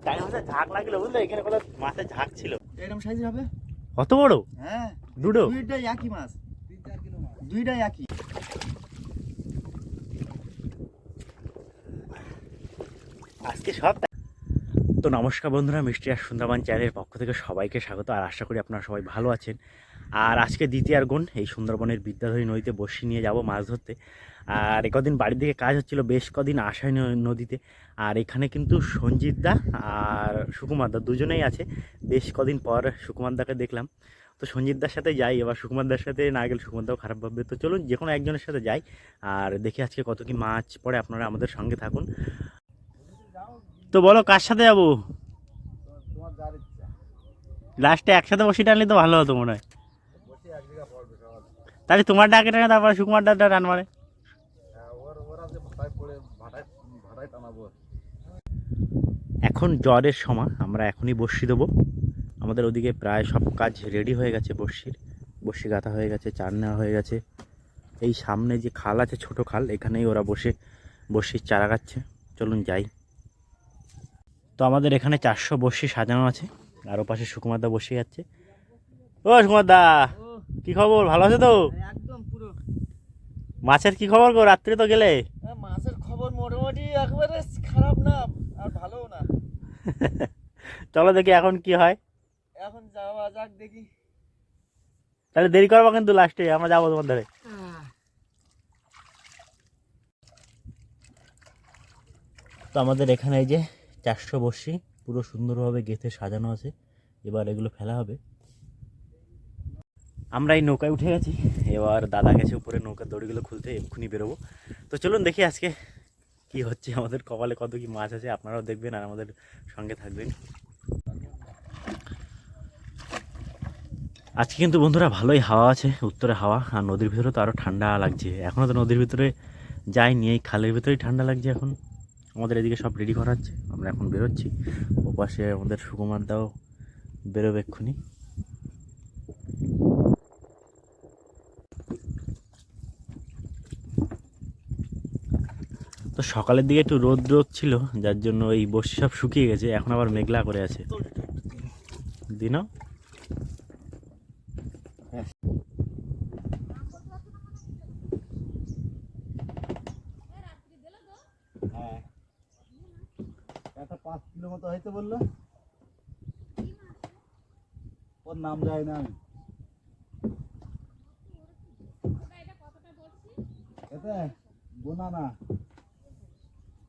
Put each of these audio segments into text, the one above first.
Time হচ্ছে ঝাঁক লাগলো বুঝলে, এখানে কোথাও মাছের ঝাঁক ছিল। এরকম সাইজের হবে? কত বড়? হ্যাঁ, দুটো দুইটাই একই মাছ, 3-4 কিলো মাছ, দুইটাই একই। আজকে সব। তো নমস্কার বন্ধুরা, মিষ্টি আর সুন্দরবন চ্যানেলের পক্ষ থেকে সবাইকে স্বাগত। আর আশা করি আপনারা সবাই ভালো আছেন। আর আজকে দ্বিতীয় গুণ এই সুন্দরবনের বিদ্যাধরী নদীতে বসি নিয়ে যাব মাছ ধরতে। আর কদিন বাড়ির দিকে কাজ হচ্ছিল, বেশ কদিন আসাই নদীতে। আর এখানে কিন্তু সঞ্জিত দা আর সুকুমার দা দুজনেই আছে। বেশ কদিন পর সুকুমার দাকে দেখলাম, তো সঞ্জিত দার সাথে যাই। এবার সুকুমার দার সাথে না গেলে সুকুমার দাও খারাপ ভাববে, তো চলুন যে কোনো একজনের সাথে যাই আর দেখি আজকে কত কি মাছ পড়ে। আপনারা আমাদের সঙ্গে থাকুন। তো বলো কার সাথে যাবো? তোমার যার ইচ্ছা। লাস্টে একসাথে বসে টানলে তো ভালো হতো মনে হয়। বসে এক জায়গা পড়বে সবাই। তাহলে তোমার ডাকে টানে, তারপরে সুকুমার ডাকটা টান মারে। ওরা যে ভাটায় পড়ে ভাটায় টানাবো। এখন জ্বরের সময়, আমরা এখনই বসি দেবো। আমাদের ওদিকে প্রায় সব কাজ রেডি হয়ে গেছে। বসি গাঁথা হয়ে গেছে, চার নেওয়া হয়ে গেছে। এই সামনে যে খাল আছে, ছোট খাল, এখানেই ওরা বসির চারা গাচ্ছে। চলুন যাই। তো আমাদের এখানে 400 বসি সাজানো আছে, আর ওপাশে সুকুমার দা বসে যাচ্ছে। ও সুকুমার দা, কি খবর? ভালো আছে তো? একদম পুরো। মাছের কি খবর গো? রাত্রে তো গেলে। মাছের খবর মোটামুটি একেবারে খারাপ না আর ভালোও না। চলো দেখি এখন কি হয়। এখন যাওয়া যাক দেখি। তাহলে দেরি করবো কিন্তু, লাস্টে আমরা যাবো তোমার ধারে। তো আমাদের এখানে এই যে 400 বসি পুরো সুন্দরভাবে গেঁথে সাজানো আছে। এবার এগুলো ফেলা হবে। আমরা এই নৌকায় উঠে গেছি। এবার দাদা গেছে উপরে নৌকার দড়িগুলো খুলতে, এক্ষুনি বেরোবো। তো চলুন দেখি আজকে কি হচ্ছে, আমাদের কপালে কত কি মাছ আছে। আপনারাও দেখবেন আর আমাদের সঙ্গে থাকবেন। আজকে কিন্তু বন্ধুরা ভালোই হাওয়া আছে, উত্তরে হাওয়া। আর নদীর ভিতরে তো আরও ঠান্ডা লাগছে। এখনও তো নদীর ভিতরে যাইনি, এই খালের ভিতরেই ঠান্ডা লাগছে এখন। আমাদের এদিকে সব রেডি করা হচ্ছে, আমরা এখন বেরোচ্ছি। ও পাশে আমাদের সুকুমার দাও বেরোবে এক্ষুনি। তো সকালের দিকে একটু রোদ ছিল, যার জন্য এই বসি সব শুকিয়ে গেছে। এখন আবার মেঘলা করে আছে। দিনও হ্যাঁ, একটা 5 কিলো মতো হয়তো বললো। ওর নাম যায় না আমি। এতে বোনা না,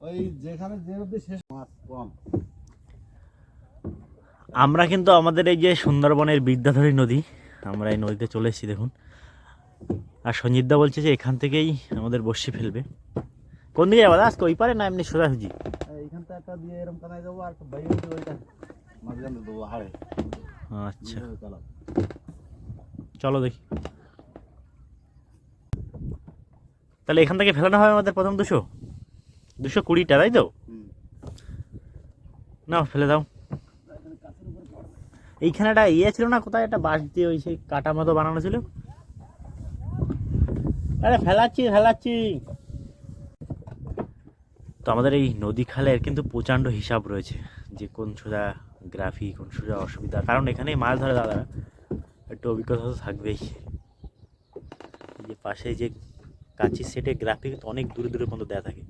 ওই যেখানে যে অবধি শেষ মাছ কম। আমরা কিন্তু আমাদের এই যে সুন্দরবনের বিদ্যাধরী নদী, আমরা এই নদীতে চলে এসেছি দেখুন। আর সঞ্জিত দা বলছে যে এখান থেকেই আমাদের বসি ফেলবে। কোন দিকে যাবো আজকে, ওই পারে না এমনি সোজাসুজি? এইখানটা একটা দিয়ে এরকম কানায় যাবো, আর একটা বাইরে উঠে ওইটা মাঝখানে দেবো হাড়ে। আচ্ছা চলো চলো দেখি। তাহলে এখান থেকে ফেলানো হবে আমাদের প্রথম 220টা, তাই তো? না ফেলে দাও। এইখানে একটা ইয়ে ছিল না, কোথায় একটা বাঁশ দিয়ে ওই সেই কাটা মতো বানানো ছিল। আরে ফেলাচ্ছি। তো আমাদের এই নদী খালের কিন্তু প্রচণ্ড হিসাব রয়েছে, যে কোন সোজা গ্রাফি, কোন সোজা অসুবিধা। কারণ এখানেই মাছ ধরে দাদারা, একটু অভিজ্ঞতা তো থাকবেই। যে পাশে যে কাঁচি সেটে গ্রাফি কিন্তু অনেক দূরে পর্যন্ত দেওয়া থাকে,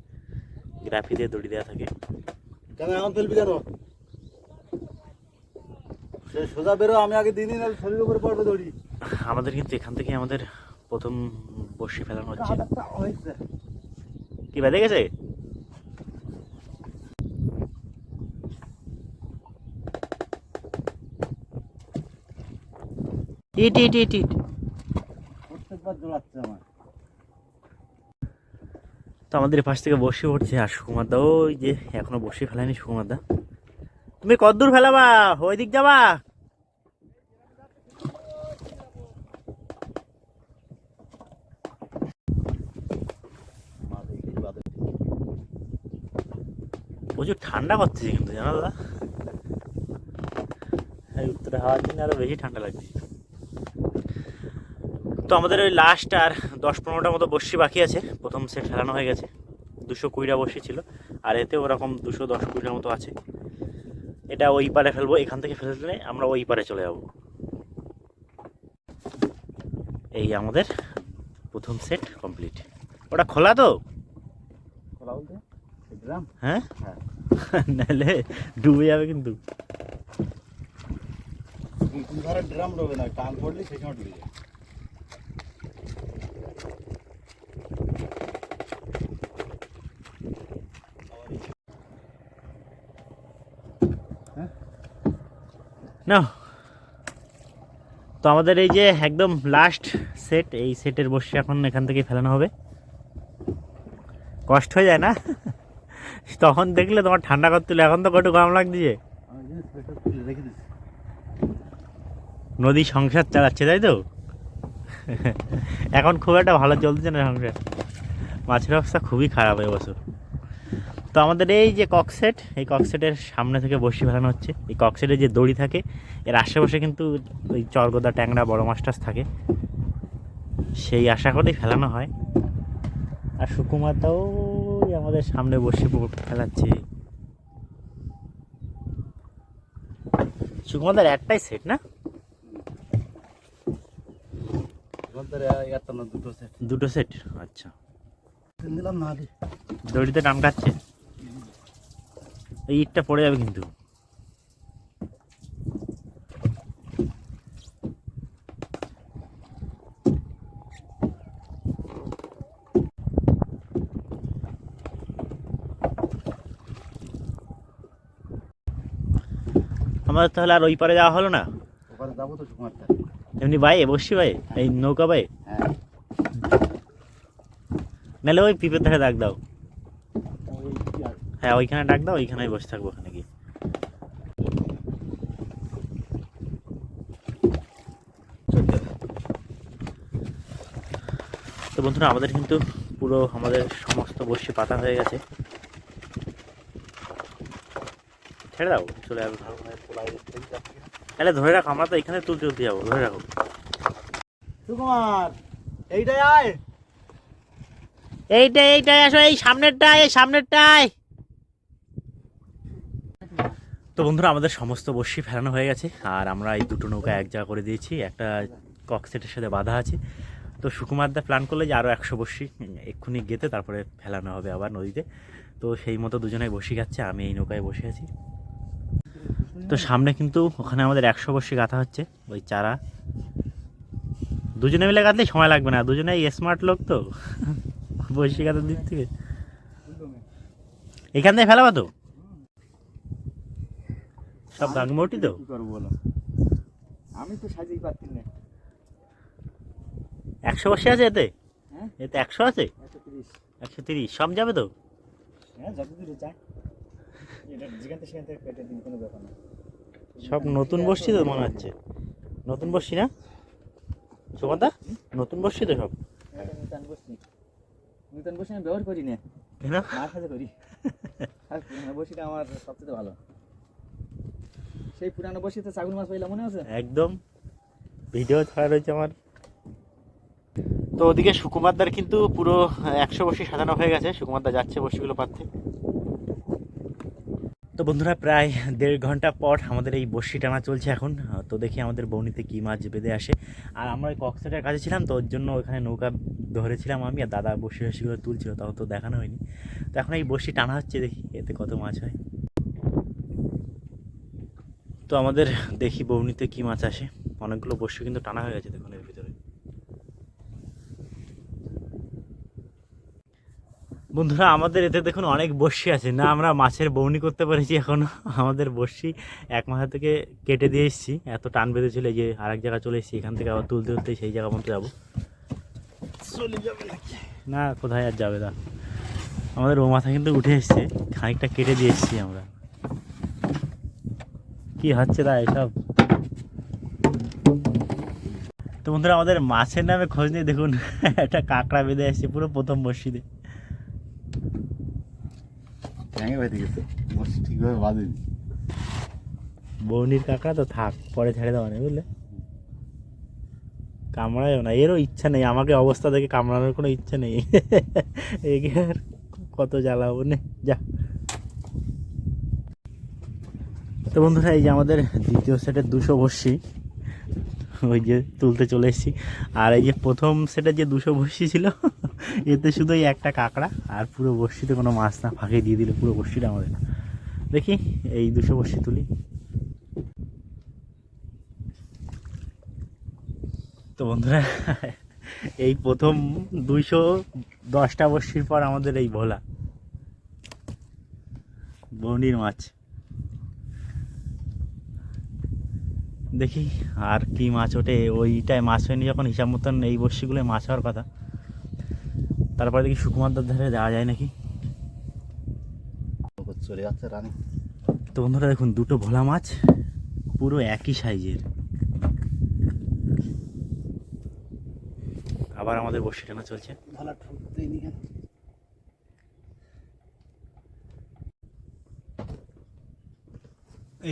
গ্রাফি দিয়ে দড়ি দেওয়া থাকে। কেন এখন ফেলবি কেন? সে সোজা বেরো, আমি আগে দিনই না শরীরের উপরে পড়বে দড়ি। আমাদের কিন্তু এখান থেকে আমাদের প্রথম বসি ফেলানো হচ্ছে। কি বেঁধে গেছে? ইট প্রত্যেকবার জোড়াচ্ছে আমার। তো আমাদের পাশ থেকে বসে উঠছে। আর সুকুমার দা ওই যে এখনো বসে ফেলায়নি। সুকুমার দা, তুমি কতদূর ফেলাবা? ওই দিক যাবা? প্রচুর ঠান্ডা করছে কিন্তু, জানো দাদা, এই উত্তরে হাওয়ার জন্য আরো বেশি ঠান্ডা লাগছে। তো আমাদের ওই লাস্ট আর 10-15টা মতো বসি বাকি আছে। প্রথম সেট ফেলানো হয়ে গেছে। 220টা বসি ছিল, আর এতে ওরকম 210-20টার মতো আছে। এটা ওই পারে ফেলবো, এখান থেকে ফেললে আমরা ওই পারে চলে যাব। এই আমাদের প্রথম সেট কমপ্লিট। ওটা খোলা তো? খোলা বলতে ড্রাম? হ্যাঁ, হ্যাঁ। নাহলে ডুবে যাবে কিন্তু। ঘরে ড্রাম রবে না, টান পড়লে সেই সময় ডুবে যায়। না, তো আমাদের এই যে একদম লাস্ট সেট, এই সেটের বসে এখন এখান থেকে ফেলানো হবে। কষ্ট হয়ে যায় না? তখন দেখলে তোমার ঠান্ডা করছিল, এখন তো কত গরম লাগছে। রেখে দিচ্ছি। নদী সংসার চালাচ্ছে তাই তো? এখন খুব একটা ভালো চলছে না সংসার, মাছের অবস্থা খুবই খারাপ এবছর। তো আমাদের এই যে ককসেট, এই ককসেটের সামনে থেকে বসি ফেলানো হচ্ছে। এই ককসেটের যে দড়ি থাকে এর আশেপাশে কিন্তু ওই চরগোদা, ট্যাংরা, বড় মাছ টাছ থাকে, সেই আশা করেই ফেলানো হয়। আর সুকুমারটাও আমাদের সামনে বসে ফেলাচ্ছে। সুকুমারদার একটাই সেট না? একটা না দুটো সেট। দুটো সেট, আচ্ছা। দিলাম না দড়িতে টান কাটছে, এই ইটটা পড়ে যাবে কিন্তু। আমাদের তাহলে আর ওই পারে যাওয়া হলো না? ওখানে যাবো তো সুকুমারটা। এমনি বাইয়ে বসছি, ভাই এই নৌকা বাইয়ে। হ্যাঁ, নাহলে ওই পিপের ধারে ডাক দাও। ওই কি আর হ্যাঁ, ওইখানে ডাক দাও, ওইখানে বসে থাকবো ওখানে গিয়ে। তো বন্ধুরা, আমাদের কিন্তু পুরো আমাদের সমস্ত বসি পাতা হয়ে গেছে। ছেড়ে দাও, চলে যাবে। তাহলে ধরে রাখো, আমরা তো এখানে তুলতে তুলতে যাবো, ধরে রাখো। সুকুমার, এইটাই আয়। এইটাই আসো, এই সামনেরটায়, এই সামনেরটায়। তো বন্ধুরা, আমাদের সমস্ত বড়শি ফেলানো হয়ে গেছে, আর আমরা এই দুটো নৌকা এক জায়গা করে দিয়েছি, একটা ককসেটের সাথে বাঁধা আছে। তো সুকুমারদা প্ল্যান করলে যে আরও 100 বড়শি এক্ষুনি গেতে তারপরে ফেলানো হবে আবার নদীতে। তো সেই মতো দুজনে বসি গাচ্ছে, আমি এই নৌকায় বসে আছি। তো সামনে কিন্তু ওখানে আমাদের 100 বড়শি গাঁথা হচ্ছে, ওই চারা। দুজনে মিলে গাঁথলেই সময় লাগবে না, দুজনেই স্মার্ট লোক তো বড়শি গাঁথার দিক থেকে। এখান থেকে ফেলাবো তো সব গাঙ্গমটি তো। কি করবো বলো, আমি তো সাজিয়ে পাচ্ছি না। 100 বসে আছে এতে? হ্যাঁ, এতে 100 আছে? 130। 130 সব যাবে তো? হ্যাঁ, যত দূরে যায়, এটা যেখান থেকে সেখান থেকে পেটে দিন, কোনো ব্যাপার না। সব নতুন বসছি তো মনে হচ্ছে, নতুন বসছি না সুকান্তা? নতুন বসছি তো সব। নতুন বসি আমি ব্যবহার করি না, কেন? মার সাথে করি। আর পুরানো বসিটা আমার সবচেয়ে ভালো। সেই পুরানো বসিতে চাগুন মাছ পাইলাম, মনে আছে? একদম, ভিডিও ছাড়া রয়েছে আমার। তো ওদিকে সুকুমারদার কিন্তু পুরো 100 বসি সাজানো হয়ে গেছে, সুকুমারদা যাচ্ছে বসিগুলো পাততে। তো বন্ধুরা, প্রায় 1.5 ঘন্টা পর আমাদের এই বড়শি টানা চলছে এখন। তো দেখি আমাদের বৌনিতে কী মাছ বেঁধে আসে। আর আমরা ওই কক্সেটের কাছে ছিলাম, তো ওর জন্য ওখানে নৌকা ধরেছিলাম আমি, আর দাদা বসি বসিগুলো তুলছিল, তখন তো দেখানো হয়নি। তো এখন এই বড়শি টানা হচ্ছে, দেখি এতে কত মাছ হয়। তো আমাদের দেখি বৌনিতে কী মাছ আসে। অনেকগুলো বড়শি কিন্তু টানা হয়ে গেছে দেখুন এর ভিতরে। বন্ধুরা, আমাদের এতে দেখুন অনেক বড়শি আছে না, আমরা মাছের বৌনি করতে পেরেছি এখনো। আমাদের বড়শি এক মাথা থেকে কেটে দিয়ে এসেছি, এত টান বেঁধেছিল। এই যে আরেক জায়গা চলে এসেছি, এখান থেকে আবার তুলতে তুলতে সেই জায়গা পর্যন্ত যাবো। চলে যাবে নাকি? না, কোথায় আর যাবে না, আমাদের ও মাথা কিন্তু উঠে এসছে, খানিকটা কেটে দিয়ে এসেছি আমরা। কি হচ্ছে তা এসব? তো বন্ধুরা, আমাদের মাছের নামে খোঁজ নিয়ে দেখুন একটা কাঁকড়া বেঁধে এসছে পুরো প্রথম বড়শিতে। ভেঙে বেঁধে গেছে, বসি ঠিকভাবে বাঁধেনি। বৌনির কাঁকড়া তো থাক, পরে ছেড়ে দেওয়া নেই, বুঝলে? কামড়ায়ও না, এরও ইচ্ছা নেই, আমাকে অবস্থা দেখে কামড়ানোর কোনো ইচ্ছা নেই। একে আর কত জ্বালাবো নে, যা। তো বন্ধুরা এই যে আমাদের দ্বিতীয় সেটের 200 বড়শি ওই যে তুলতে চলে এসেছি। আর এই যে প্রথম সেটের যে 200 বড়শি ছিল এতে শুধু এই একটা কাঁকড়া, আর পুরো বড়শিতে কোনো মাছ না, ফাঁকে দিয়ে দিল পুরো বড়শিটা আমাদের। দেখি এই 200 বড়শি তুলি। তো বন্ধুরা এই প্রথম 210টা বড়শির পর আমাদের এই ভোলা বনির মাছ। দেখি আর কি মাছ ওঠে। ওইটায় মাছ হয়নি যখন, হিসাব মতন এই বড়শিগুলোয় মাছ হওয়ার কথা। তারপরে দেখি সুকুমারদার ধারে যাওয়া যায় নাকি। চলে যাচ্ছে রানী। তো বন্ধুরা দেখুন দুটো ভোলা মাছ পুরো একই সাইজের। আবার আমাদের বড়শি টানা চলছে। ভালো ঠুকতেই নি কেন?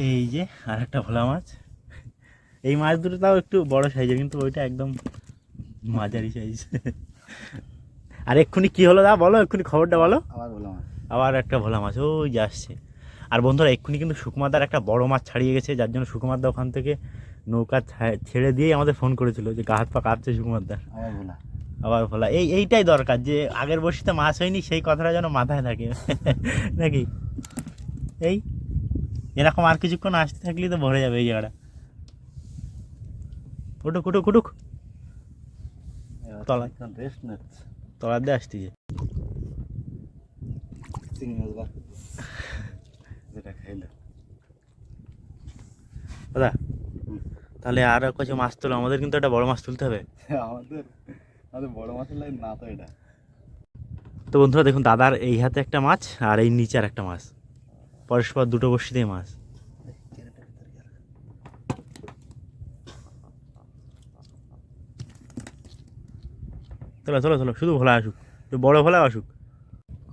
এই যে আর একটা ভোলা মাছ। এই মাছ দুটো তাও একটু বড় সাইজের, কিন্তু ওইটা একদম মাঝারি সাইজ। আর এক্ষুনি কি হলো দা বলো, এক্ষুনি খবরটা বলো। আবার বললাম আবার একটা ভোলা মাছ ওই যে আসছে। আর বন্ধুরা এক্ষুনি কিন্তু সুকুমারদার একটা বড় মাছ ছাড়িয়ে গেছে, যার জন্য সুকুমারদা ওখান থেকে নৌকা ছেড়ে দিয়েই আমাদের ফোন করেছিল যে গা হাত পা কাঁপছে সুকুমারদার। আবার বলা আবার ভোলা এইটাই দরকার, যে আগের বর্ষিতে মাছ হয়নি সেই কথাটা যেন মাথায় থাকে নাকি। এই এরকম আর কিছুক্ষণ আসতে থাকলেই তো ভরে যাবে এই জায়গাটা। উঠুক উঠুক উঠুক, তলা রেস্ট নিচ্ছে। তলার দিয়ে আসতেছে। চিংড়ি মাছ বার যেটা খাইলো। দাদা তাহলে আর কিছু মাছ তোলো, আমাদের কিন্তু একটা বড় মাছ তুলতে হবে। আমাদের আমাদের বড় মাছের লাইন না তো এটা। তো বন্ধুরা দেখুন দাদার এই হাতে একটা মাছ আর এই নিচে আর একটা মাছ, পরস্পর দুটো বড়শিতেই মাছ। চলো চলো চলো, শুধু ভোলা আসুক, একটু বড় ভোলা আসুক।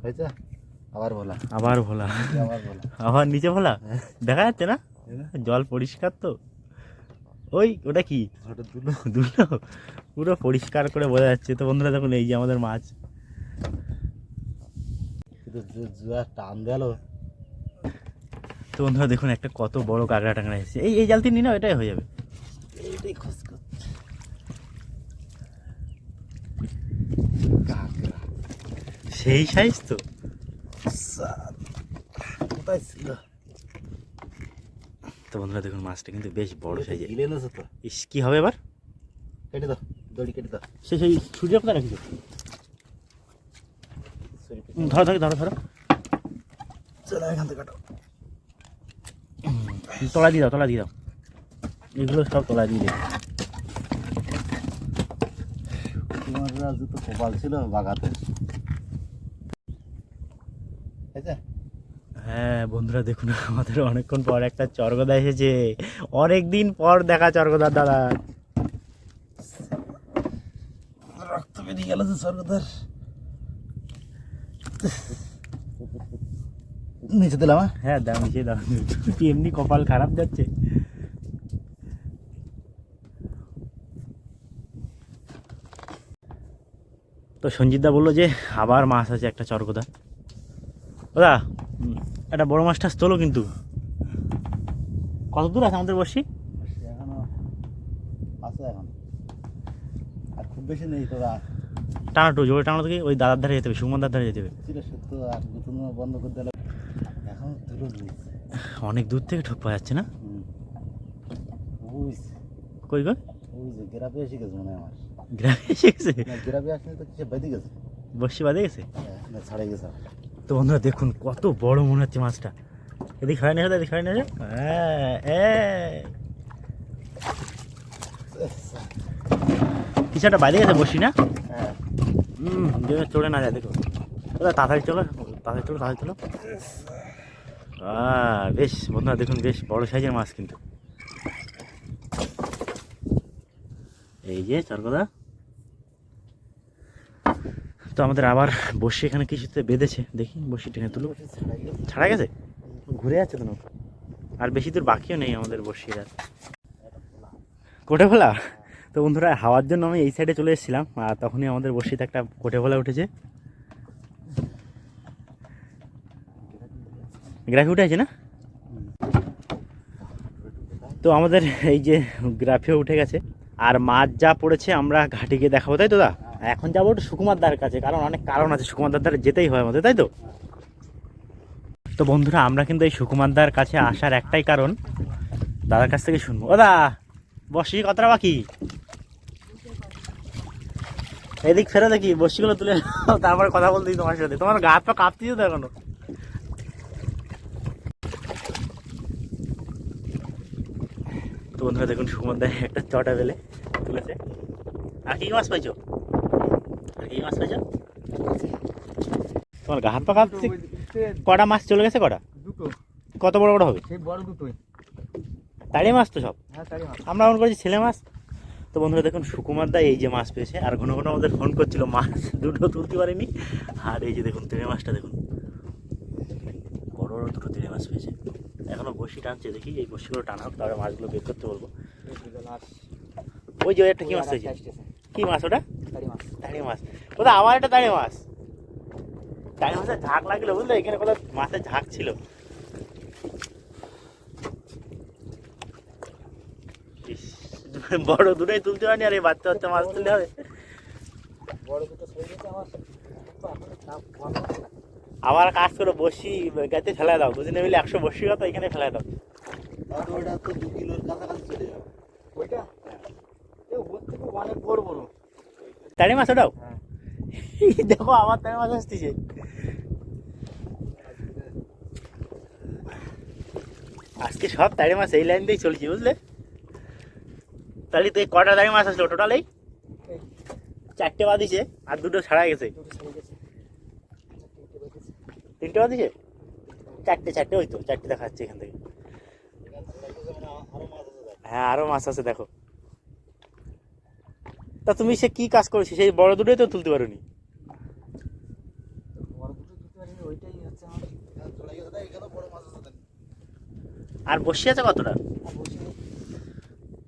হয়েছে আবার বলা, আবার ভোলা, আবার বলা, আবার নিচে ভোলা। দেখা যাচ্ছে না জল পরিষ্কার তো। ওই ওটা কি ওটা দুটো দুটো পুরো পরিষ্কার করে বোঝা যাচ্ছে। তো বন্ধুরা দেখুন এই যে আমাদের মাছ। কিন্তু জুয়া টান গেল। তো বন্ধুরা দেখুন একটা কত বড় কাঁকড়া টাংড়া এসেছে। এই জালতি নি না, এটাই হয়ে যাবে। এইটাই খোঁজ করছে কাঁকড়া, সেই সাইজ তো। কোথায় ছিল? তো বন্ধুরা দেখুন মাছটা কিন্তু বেশ বড় সাইজের। গিলে এনেছে তো। ইস কি হবে এবার? কেটে দাও, দড়ি কেটে দাও। সেই ছুরিটা কোথায় রাখিস? ধরো ধরো ধরো ধরো, চলো এখান থেকে কাটো। তলা দিয়ে দাও, তলা দিয়ে দাও, এগুলো সব তলা দিয়ে দেবে। তোমার জুতো কপাল ছিল বাগাতে। হ্যাঁ বন্ধুরা দেখুন আমাদের অনেকক্ষণ পর একটা চরগদা এসেছে, অনেক দিন পর দেখা চরগদার দাদা। রক্ত বেরিয়ে গেল যে সরকার। নিচে দিলাম। হ্যাঁ দাও নিচে দাও, কি এমনি কপাল খারাপ যাচ্ছে। তো সঞ্জিতদা বললো যে আবার মাছ আছে একটা চরগদা। দাদা একটা বড় মাছ টাছ তোলো, কিন্তু কত দূর আছে আমাদের বসি? এখনো আছে, এখন আর খুব বেশি নেই। তোরা টানা টু জোরে টানা থেকে ওই দাদার ধারে যেতে হবে, সুমনদার ধারে যেতে হবে। সত্য আর নতুন বন্ধ করে দিলে এখন দুটো বুঝছে। অনেক দূর থেকে ঠোক পাওয়া যাচ্ছে না। বুঝছে কই গো? ওই যে গ্রাফে এসে গেছে মনে হয় আমার। গ্রামে এসে গেছে? গ্রাফে আসলে তো কিছু বেঁধে গেছে, বসি বাদে গেছে। ছাড়ে গেছে। তো বন্ধুরা দেখুন কত বড় মনে হচ্ছে মাছটা। এদিকে খাড়াই নিয়ে এদিকে খাড়াই নিয়ে হ্যাঁ, কিছু একটা বাইরে গেছে বসি না। হ্যাঁ চড়ে না যায়, দেখো দাদা তাড়াতাড়ি চলো, তাড়াতাড়ি চলো, তাড়াতাড়ি চলো। বেশ বন্ধুরা দেখুন বেশ বড় সাইজের মাছ কিন্তু। এই যে চরকদা। তো আমাদের আবার বসি এখানে কিছুতে বেঁধেছে, দেখি বসি টেনে তুলো। ছাড়া গেছে, ঘুরে যাচ্ছে তো নৌকা। আর বেশি দূর বাকিও নেই আমাদের বসির আর। কোটে ভোলা। তো বন্ধুরা হাওয়ার জন্য আমি এই সাইডে চলে এসেছিলাম, আর তখনই আমাদের বসিতে একটা কোটে ভোলা উঠেছে। গ্রাফি উঠে আছে না? তো আমাদের এই যে গ্রাফিও উঠে গেছে, আর মাছ যা পড়েছে আমরা ঘাটে গিয়ে দেখাবো, তাই তো দা? এখন যাবো একটু সুকুমার দার কাছে, কারণ অনেক কারণ আছে, সুকুমার দার ধারে যেতেই হয় আমাদের, তাই তো? তো বন্ধুরা আমরা কিন্তু এই সুকুমার দার কাছে আসার একটাই কারণ, দাদার কাছ থেকে শুনবো। ও দা, বসি কতটা বাকি? এদিক ফেরে দেখি বসিগুলো তুলে নাও, তারপরে কথা বলতে তোমার সাথে। তোমার গা হাত পা কাঁপতেই তো এখনো। তো বন্ধুরা দেখুন সুকুমার দায় একটা চটা বেলে তুলেছে। আর কি মাছ পাইছো? আর কি মাছ পাইছো? তোমার গা হাত পা কাঁপছে। কটা মাছ চলে গেছে? কটা? দুটো। কত বড় বড় হবে? সেই বড় দুটোই। তাড়ি মাছ তো সব? হ্যাঁ তাই মাছ। আমরা মনে করেছি ছেলে মাছ। তো বন্ধুরা দেখুন সুকুমার দা এই যে মাছ পেয়েছে, আর ঘন ঘন আমাদের ফোন করছিল, মাছ দুটো তুলতে পারেনি। আর এই যে দেখুন তেড়ে মাছটা দেখুন, বড় বড় দুটো তেড়ে মাছ পেয়েছে। এখনো বসি টানছে, দেখি এই বসিগুলো টানা হোক, তারপরে মাছগুলো বের করতে বলবো। ওই যে একটা কি মাছ হয়েছে? কি মাছ ওটা? তাড়ি মাছ। কোথায়? আমার একটা তাড়ি মাছ। তাড়ি মাছের ঝাঁক লাগলো, বুঝলে? এখানে কোথাও মাছের ঝাঁক ছিল। ইস, বড় দুটোই তুলতে পারিনি, আর এই বাচ্চা বাচ্চা মাছ তুলতে হবে। বড় দুটো ছেড়ে দিয়েছে আমার। আবার কাজ করে বসি গাছে ফেলায় দাও, দুজনে মিলে 100 বসি কথা এখানে ফেলায় দাও। আর ওটা তো 2 কিলোর কাছাকাছি চলে যাবে। ওইটা? ওর থেকে অনেক বড় বড়। তাড়ি মাছ ওটাও? হ্যাঁ। দেখো আমার তাড়ি মাছ আসতেছে। আজকে সব তাড়ি মাছ এই লাইন দিয়েই চলছি, বুঝলে? তাহলে তো কটা তাড়ি মাছ আসলো টোটাল? এই 4টে বাদিছে, আর দুটো ছাড়া গেছে। 3টে বাদিছে? 4টে ওই তো 4টে দেখা যাচ্ছে এখান থেকে। হ্যাঁ আরো মাছ আছে দেখো। তা তুমি সে কি কাজ করেছি, সেই বড় দুটোই তো তুলতে পারোনি? আর বসে আছে কতটা?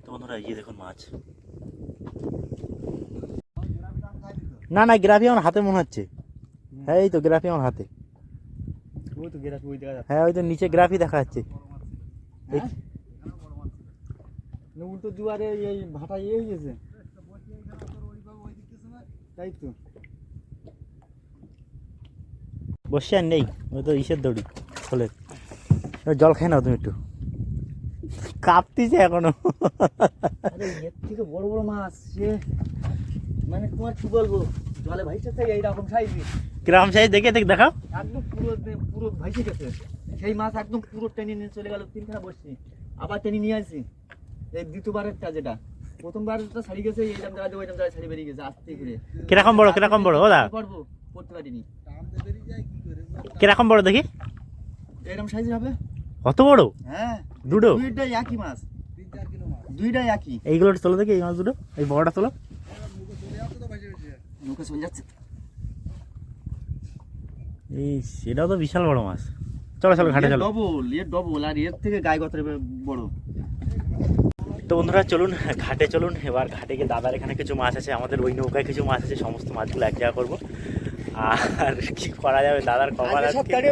তো বন্ধুরা এই যে দেখুন মাছ। না না, গ্রাফি আমার হাতে মনে হচ্ছে। হ্যাঁ এই তো গ্রাফি আমার হাতে। ওই তো গেরাস ওই দেখা যাচ্ছে। হ্যাঁ ওই তো নিচে গ্রাফি দেখা যাচ্ছে। হ্যাঁ? উল্টো দুয়ারে এই ভাটা ইয়ে হয়ে গেছে। তাই তো। বসে আর নেই, ওই তো ইসের দড়ি খোলে। জল খাই নাও তুমি একটু, কাঁপতিছে এখনো। আরে এর থেকে বড় বড় মাছ সে, মানে তোমার কি বলবো, জলে ভাইসে থাকে এইরকম সাইজ। গ্রাম সাইজ দেখে দেখাও। একদম পুরো ভাইসে গেছে। সেই মাছ একদম পুরো টেনে নিয়ে চলে গেল। 3খানা বসছি, আবার টেনে নিয়ে আসি। এই দ্বিতীয়বারেরটা যেটা, প্রথমবারটা ছাড়ি গেছে, এইরকম জায়গায় ওইরকম জায়গায় ছাড়ি বেরিয়ে গেছে আস্তে করে। কিরকম বড়? কিরকম বড় ওদা? পড়বো পড়তে পারিনি। কিরকম বড় দেখি? এরকম সাইজ হবে। কত বড়? হ্যাঁ দুটো? দুইটাই একই মাছ। 2.5 একই। এইগুলো তোলো দেখি, এই মাছ দুটো, এই বড়টা তোলো। নৌকা চলে যাচ্ছে। এই সেটাও তো বিশাল বড় মাছ। চলো চলো ঘাটে চলো। ডবল আর এর থেকে গায়ে গতরে বড়। তো বন্ধুরা চলুন ঘাটে চলুন। এবার ঘাটে গিয়ে দাদার এখানে কিছু মাছ আছে, আমাদের ওই নৌকায় কিছু মাছ আছে, সমস্ত মাছগুলো এক জায়গা করবো। আর কি করা যাবে, দাদার কপাল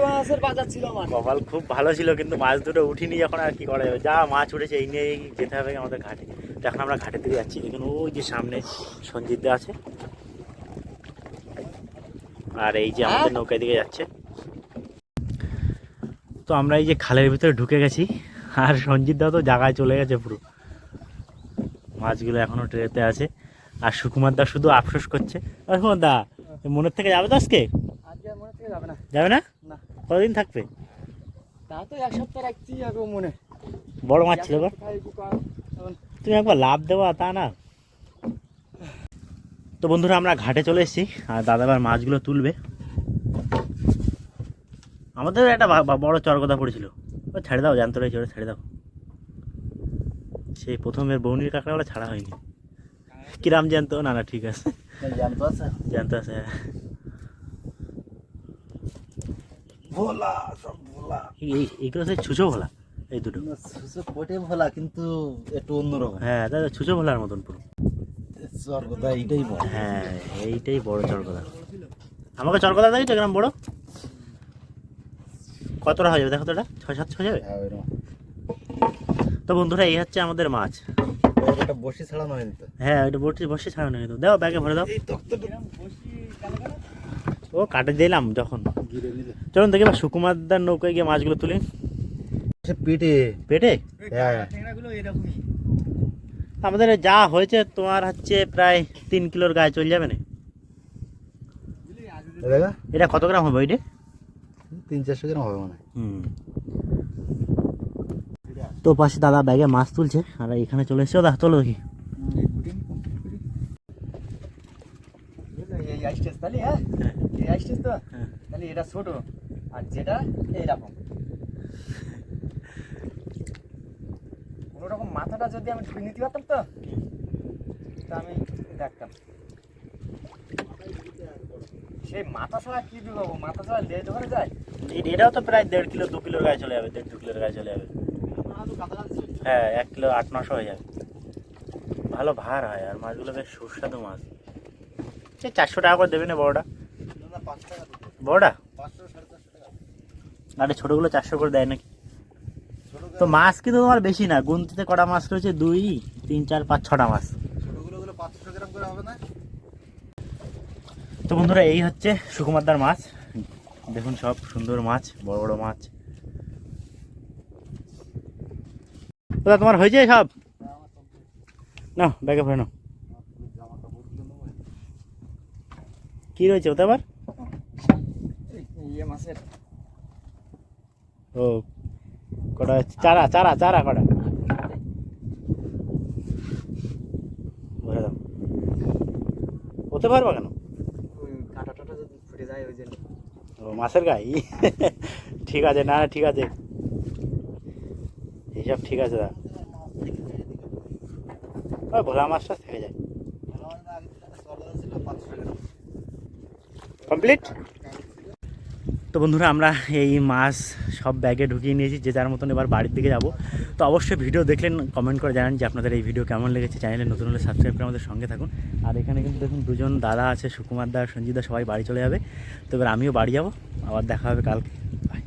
মাছের বাজার ছিল আমার। কপাল খুব ভালো ছিল, কিন্তু মাছ দুটো উঠিনি এখন, আর কি করা যাবে, যা মাছ উঠেছে এই নিয়েই যেতে হবে আমাদের ঘাটে। তো এখন আমরা ঘাটের দিকে যাচ্ছি, দেখুন ওই যে সামনে সঞ্জিত দা আছে, আর এই যে আমাদের নৌকার দিকে যাচ্ছে। তো আমরা এই যে খালের ভিতরে ঢুকে গেছি, আর সঞ্জিত দা তো জায়গায় চলে গেছে পুরো। মাছগুলো এখনো ট্রেতে আছে, আর সুকুমার দা শুধু আফসোস করছে। আর সুকুমার দা মনের থেকে যাবে তো আজকে? আজকে আর মনে থেকে যাবে না। যাবে না? না। কতদিন থাকবে? তা তো 1 সপ্তাহ রাখছি এখন মনে। বড় মাছ ছিল গো, তুমি একবার লাভ দেওয়া তা না। তো বন্ধুরা আমরা ঘাটে চলে এসেছি, আর দাদা এবার মাছগুলো তুলবে। আমাদের একটা বড় চরগদা পড়েছিল, ও ছেড়ে দাও, জ্যান্ত রয়েছে, ওটা ছেড়ে দাও। সেই প্রথমের বৌনির কাঁকড়াগুলো ছাড়া হয়নি। কিরাম জ্যান্ত? না না ঠিক আছে, জানতো আছে। জ্যান্ত আছে। ভোলা সব ভোলা। এইগুলো সেই ছুঁচো ভোলা, এই দুটো। সুসে পটে ভোলা কিন্তু একটু অন্যরকম। হ্যাঁ দাদা ছুঁচো ভোলার মতন পুরো। চরগদা এইটাই বড়। হ্যাঁ এইটাই বড় চরগদা। আমাকে চরগদা দেয় তো গ্রাম বড়। কতটা হয়ে যাবে দেখো তো, এটা 6-7 হয়ে যাবে। হ্যাঁ ওইরকম। তো বন্ধুরা এই হচ্ছে আমাদের মাছ। এটা বসি ছাড়ানো হয়নি তো। হ্যাঁ ওইটা বসে বসে ছাড়ানো হতো, দাও ব্যাগে ভরে দাও। ও কাটে দিলাম যখন। চলুন দেখি এবার সুকুমারদার নৌকায় গিয়ে মাছগুলো তুলি। পেটে পেটে হ্যাঁ এরকমই। আমাদের যা হয়েছে তোমার হচ্ছে প্রায় 3 কিলোর গায়ে চলে যাবে না। এটা কত গ্রাম হবে ওইটা? 300-400 গ্রাম হবে মনে হয়। তো পাশে দাদা ব্যাগে মাছ তুলছে আর এখানে চলে এসেছে। দাদা চলো দেখি। এই আইস্টেজ তাহলে হ্যাঁ এই আইস্টেজ তো তাহলে এটা ছোট আর যেটা এইরকম কোনো রকম মাথাটা যদি আমি ঢুকে নিতে পারতাম তো তা আমি দেখতাম। সেই মাথা ছাড়া কি ঢুকাবো, মাথা ছাড়া লেজ ধরে যায়। এটাও তো প্রায় 1.5 কিলো 2 কিলোর গায়ে চলে যাবে, 1.5-2 কিলোর গায়ে চলে যাবে। হ্যাঁ 1 কিলো 800-900 হয়ে যাবে। ভালো ভার হয় আর মাছগুলো বেশ সুস্বাদু মাছ। সে 400 টাকা করে দেবে না বড়টা? বড়টা আর ছোটগুলো 400 করে দেয় নাকি? তো মাছ কিন্তু তোমার বেশি না, গুনতিতে কটা মাছ রয়েছে? 2, 3, 4, 5, 6টা মাছ। তো বন্ধুরা এই হচ্ছে সুকুমারদার মাছ। দেখুন সব সুন্দর মাছ, বড় বড় মাছ। দাদা তোমার হয়েছে সব? না ব্যাগে ভরে নাও। কি রয়েছে ওতে আবার? ইয়ে মাছের ও কটা চারা চারা চারা কটা ভরে দাও। ওতে পারবা কেন? ওই কাঁটা টাটা যদি ফুটে যায় ওই জন্য। ও মাছের গায়ে ঠিক আছে, না ঠিক আছে, এইসব ঠিক আছে দাদা। ওই ভোলা মাছটা থেকে যায়। কমপ্লিট। তো বন্ধুরা আমরা এই মাছ সব ব্যাগে ঢুকিয়ে নিয়েছি, যে যার মতন এবার বাড়ির দিকে যাব। তো অবশ্যই ভিডিও দেখলেন কমেন্ট করে জানান যে আপনাদের এই ভিডিও কেমন লেগেছে। চ্যানেলে নতুন হলে সাবস্ক্রাইব করে আমাদের সঙ্গে থাকুন। আর এখানে কিন্তু দেখুন দুজন দাদা আছে, সুকুমার দা, সঞ্জিত দা, সবাই বাড়ি চলে যাবে। তো এবার আমিও বাড়ি যাব, আবার দেখা হবে কালকে। বাই।